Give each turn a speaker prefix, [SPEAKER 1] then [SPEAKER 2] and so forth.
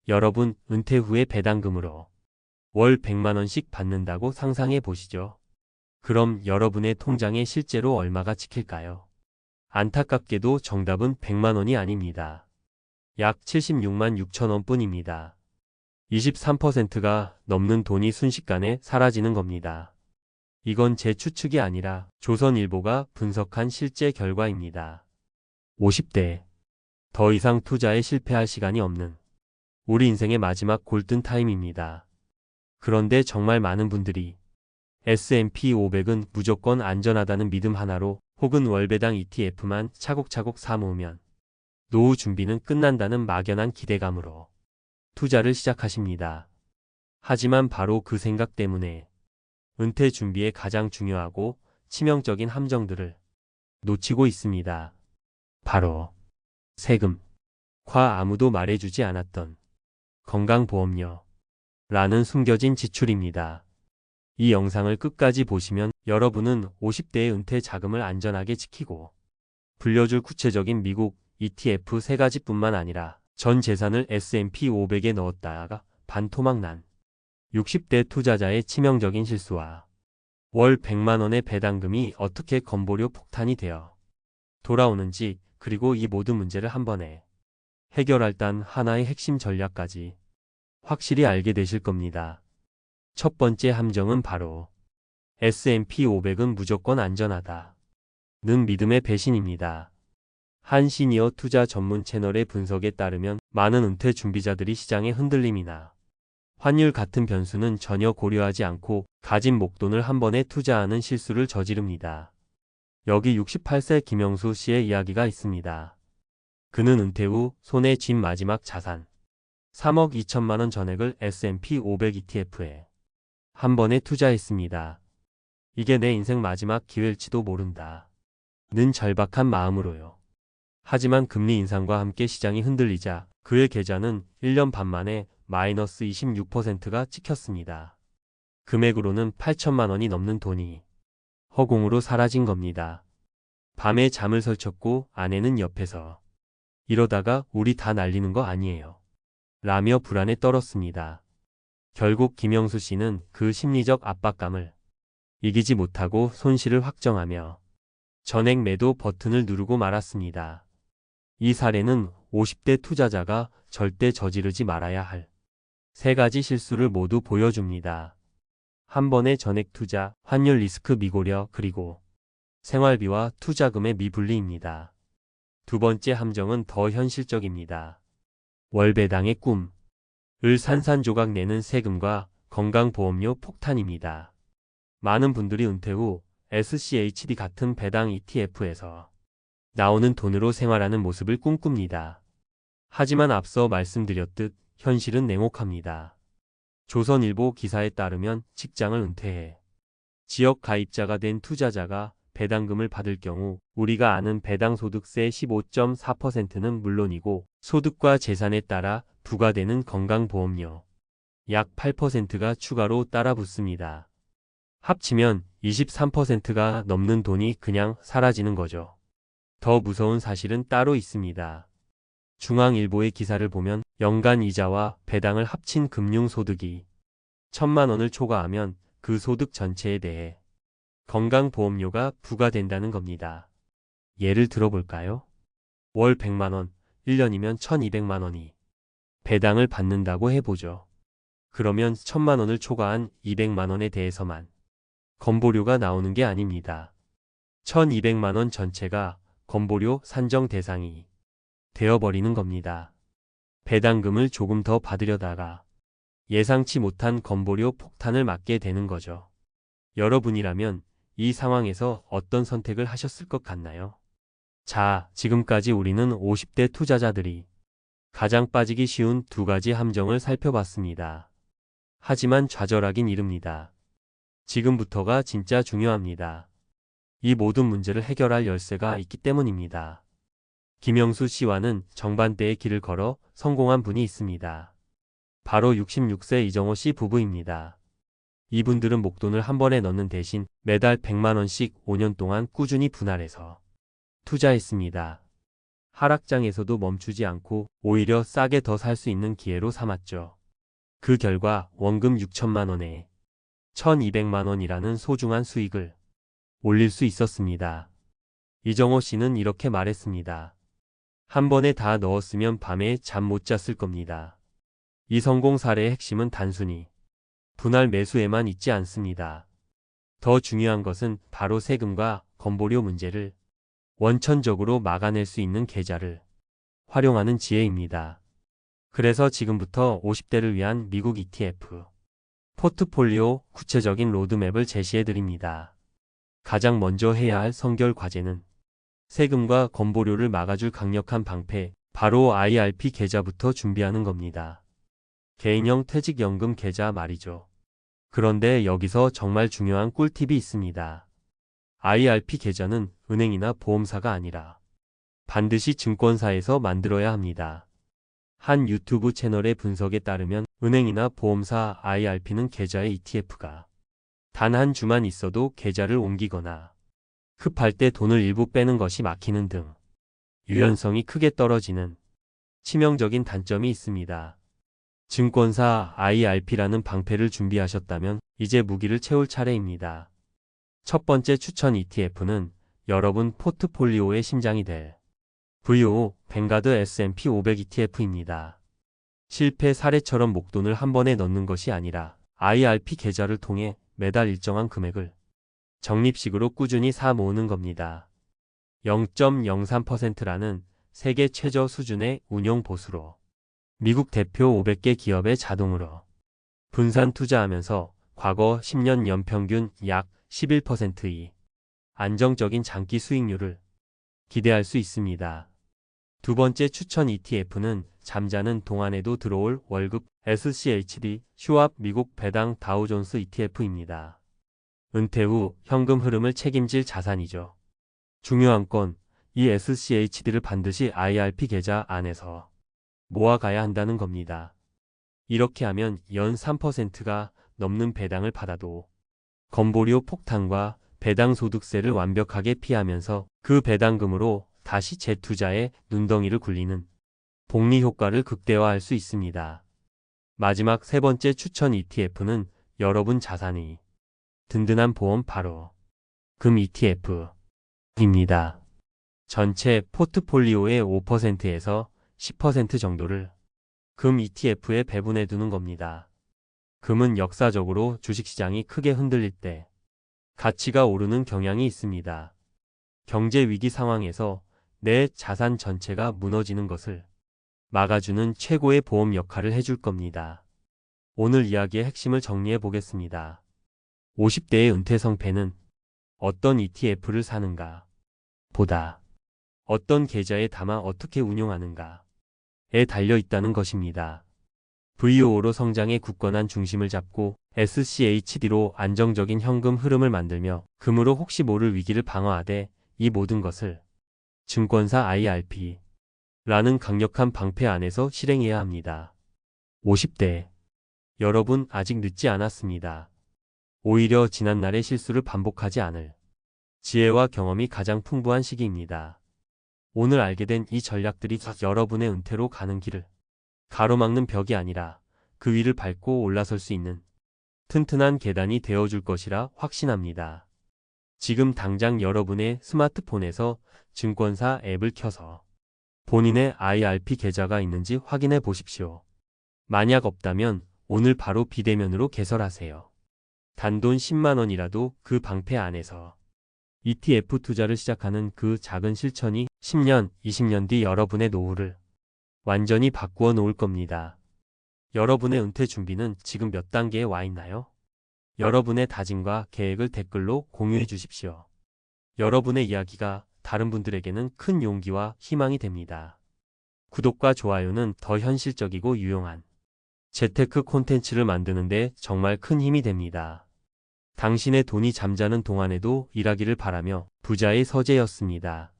[SPEAKER 1] 여러분, 은퇴 후에 배당금으로 월 100만 원씩 받는다고 상상해 보시죠. 그럼 여러분의 통장에 실제로 얼마가 찍힐까요? 안타깝게도 정답은 100만 원이 아닙니다. 약 76만 6천 원뿐입니다. 23%가 넘는 돈이 순식간에 사라지는 겁니다. 이건 제 추측이 아니라 조선일보가 분석한 실제 결과입니다. 50대. 더 이상 투자에 실패할 시간이 없는 우리 인생의 마지막 골든타임입니다. 그런데 정말 많은 분들이 S&P 500은 무조건 안전하다는 믿음 하나로 혹은 월배당 ETF만 차곡차곡 사모으면 노후 준비는 끝난다는 막연한 기대감으로 투자를 시작하십니다. 하지만 바로 그 생각 때문에 은퇴 준비에 가장 중요하고 치명적인 함정들을 놓치고 있습니다. 바로 세금, 과 아무도 말해주지 않았던 건강보험료 라는 숨겨진 지출입니다. 이 영상을 끝까지 보시면 여러분은 50대의 은퇴 자금을 안전하게 지키고 불려줄 구체적인 미국 ETF 3가지뿐만 아니라 전 재산을 S&P 500에 넣었다가 반토막 난 60대 투자자의 치명적인 실수와 월 100만 원의 배당금이 어떻게 건보료 폭탄이 되어 돌아오는지, 그리고 이 모든 문제를 한 번에 해결할 단 하나의 핵심 전략까지 확실히 알게 되실 겁니다. 첫 번째 함정은 바로 S&P 500은 무조건 안전하다 는 믿음의 배신입니다. 한 시니어 투자 전문 채널의 분석에 따르면 많은 은퇴 준비자들이 시장의 흔들림이나 환율 같은 변수는 전혀 고려하지 않고 가진 목돈을 한 번에 투자하는 실수를 저지릅니다. 여기 68세 김영수 씨의 이야기가 있습니다. 그는 은퇴 후 손에 쥔 마지막 자산 3억 2천만 원 전액을 S&P 500 ETF에 한 번에 투자했습니다. 이게 내 인생 마지막 기회일지도 모른다 는 절박한 마음으로요. 하지만 금리 인상과 함께 시장이 흔들리자 그의 계좌는 1년 반 만에 마이너스 26%가 찍혔습니다. 금액으로는 8천만 원이 넘는 돈이 허공으로 사라진 겁니다. 밤에 잠을 설쳤고 아내는 옆에서 이러다가 우리 다 날리는 거 아니에요 라며 불안에 떨었습니다. 결국 김영수 씨는 그 심리적 압박감을 이기지 못하고 손실을 확정하며 전액 매도 버튼을 누르고 말았습니다. 이 사례는 50대 투자자가 절대 저지르지 말아야 할 3가지 실수를 모두 보여줍니다. 한 번의 전액 투자, 환율 리스크 미고려, 그리고 생활비와 투자금의 미분리입니다. 두 번째 함정은 더 현실적입니다. 월배당의 꿈을 산산조각 내는 세금과 건강보험료 폭탄입니다. 많은 분들이 은퇴 후 SCHD 같은 배당 ETF에서 나오는 돈으로 생활하는 모습을 꿈꿉니다. 하지만 앞서 말씀드렸듯 현실은 냉혹합니다. 조선일보 기사에 따르면 직장을 은퇴해 지역 가입자가 된 투자자가 배당금을 받을 경우 우리가 아는 배당소득세 15.4%는 물론이고 소득과 재산에 따라 부과되는 건강보험료 약 8%가 추가로 따라붙습니다. 합치면 23%가 넘는 돈이 그냥 사라지는 거죠. 더 무서운 사실은 따로 있습니다. 중앙일보의 기사를 보면 연간 이자와 배당을 합친 금융소득이 1,000만 원을 초과하면 그 소득 전체에 대해 건강보험료가 부과된다는 겁니다. 예를 들어볼까요? 월 100만 원, 1년이면 1,200만 원이 배당을 받는다고 해보죠. 그러면 1,000만 원을 초과한 200만 원에 대해서만 건보료가 나오는 게 아닙니다. 1,200만 원 전체가 건보료 산정 대상이 되어버리는 겁니다. 배당금을 조금 더 받으려다가 예상치 못한 건보료 폭탄을 맞게 되는 거죠. 여러분이라면 이 상황에서 어떤 선택을 하셨을 것 같나요? 자, 지금까지 우리는 50대 투자자들이 가장 빠지기 쉬운 2가지 함정을 살펴봤습니다. 하지만 좌절하긴 이릅니다. 지금부터가 진짜 중요합니다. 이 모든 문제를 해결할 열쇠가 있기 때문입니다. 김영수 씨와는 정반대의 길을 걸어 성공한 분이 있습니다. 바로 66세 이정호 씨 부부입니다. 이분들은 목돈을 한 번에 넣는 대신 매달 100만 원씩 5년 동안 꾸준히 분할해서 투자했습니다. 하락장에서도 멈추지 않고 오히려 싸게 더 살 수 있는 기회로 삼았죠. 그 결과 원금 6천만 원에 1,200만 원이라는 소중한 수익을 올릴 수 있었습니다. 이정호 씨는 이렇게 말했습니다. 한 번에 다 넣었으면 밤에 잠 못 잤을 겁니다. 이 성공 사례의 핵심은 단순히 분할 매수에만 있지 않습니다. 더 중요한 것은 바로 세금과 건보료 문제를 원천적으로 막아낼 수 있는 계좌를 활용하는 지혜입니다. 그래서 지금부터 50대를 위한 미국 ETF 포트폴리오 구체적인 로드맵을 제시해 드립니다. 가장 먼저 해야 할 선결 과제는 세금과 건보료를 막아줄 강력한 방패, 바로 IRP 계좌부터 준비하는 겁니다. 개인형 퇴직연금 계좌 말이죠. 그런데 여기서 정말 중요한 꿀팁이 있습니다. IRP 계좌는 은행이나 보험사가 아니라 반드시 증권사에서 만들어야 합니다. 한 유튜브 채널의 분석에 따르면 은행이나 보험사 IRP는 계좌에 ETF가 단 한 주만 있어도 계좌를 옮기거나 급할 때 돈을 일부 빼는 것이 막히는 등 유연성이 크게 떨어지는 치명적인 단점이 있습니다. 증권사 IRP라는 방패를 준비하셨다면 이제 무기를 채울 차례입니다. 첫 번째 추천 ETF는 여러분 포트폴리오의 심장이 될 VO 뱅가드 S&P 500 ETF입니다. 실패 사례처럼 목돈을 한 번에 넣는 것이 아니라 IRP 계좌를 통해 매달 일정한 금액을 적립식으로 꾸준히 사 모으는 겁니다. 0.03%라는 세계 최저 수준의 운용 보수로 미국 대표 500개 기업에 자동으로 분산 투자하면서 과거 10년 연평균 약 11%의 안정적인 장기 수익률을 기대할 수 있습니다. 두 번째 추천 ETF는 잠자는 동안에도 들어올 월급 SCHD 슈왑 미국 배당 다우존스 ETF입니다. 은퇴 후 현금 흐름을 책임질 자산이죠. 중요한 건 이 SCHD를 반드시 IRP 계좌 안에서 모아가야 한다는 겁니다. 이렇게 하면 연 3%가 넘는 배당을 받아도 건보료 폭탄과 배당 소득세를 완벽하게 피하면서 그 배당금으로 다시 재투자에 눈덩이를 굴리는 복리 효과를 극대화할 수 있습니다. 마지막 세 번째 추천 ETF는 여러분 자산의 든든한 보험 바로 금 ETF입니다. 전체 포트폴리오의 5%에서 10% 정도를 금 ETF에 배분해 두는 겁니다. 금은 역사적으로 주식시장이 크게 흔들릴 때 가치가 오르는 경향이 있습니다. 경제 위기 상황에서 내 자산 전체가 무너지는 것을 막아주는 최고의 보험 역할을 해줄 겁니다. 오늘 이야기의 핵심을 정리해 보겠습니다. 50대의 은퇴 성패는 어떤 ETF를 사는가 보다 어떤 계좌에 담아 어떻게 운용하는가에 달려 있다는 것입니다. VO로 성장의 굳건한 중심을 잡고 SCHD로 안정적인 현금 흐름을 만들며 금으로 혹시 모를 위기를 방어하되 이 모든 것을 증권사 IRP라는 강력한 방패 안에서 실행해야 합니다. 50대 여러분 아직 늦지 않았습니다. 오히려 지난날의 실수를 반복하지 않을 지혜와 경험이 가장 풍부한 시기입니다. 오늘 알게 된 이 전략들이 여러분의 은퇴로 가는 길을 가로막는 벽이 아니라 그 위를 밟고 올라설 수 있는 튼튼한 계단이 되어줄 것이라 확신합니다. 지금 당장 여러분의 스마트폰에서 증권사 앱을 켜서 본인의 IRP 계좌가 있는지 확인해 보십시오. 만약 없다면 오늘 바로 비대면으로 개설하세요. 단돈 10만 원이라도 그 방패 안에서 ETF 투자를 시작하는 그 작은 실천이 10년, 20년 뒤 여러분의 노후를 완전히 바꾸어 놓을 겁니다. 여러분의 은퇴 준비는 지금 몇 단계에 와 있나요? 여러분의 다짐과 계획을 댓글로 공유해 주십시오. 여러분의 이야기가 다른 분들에게는 큰 용기와 희망이 됩니다. 구독과 좋아요는 더 현실적이고 유용한 재테크 콘텐츠를 만드는 데 정말 큰 힘이 됩니다. 당신의 돈이 잠자는 동안에도 일하기를 바라며 부자의 서재였습니다.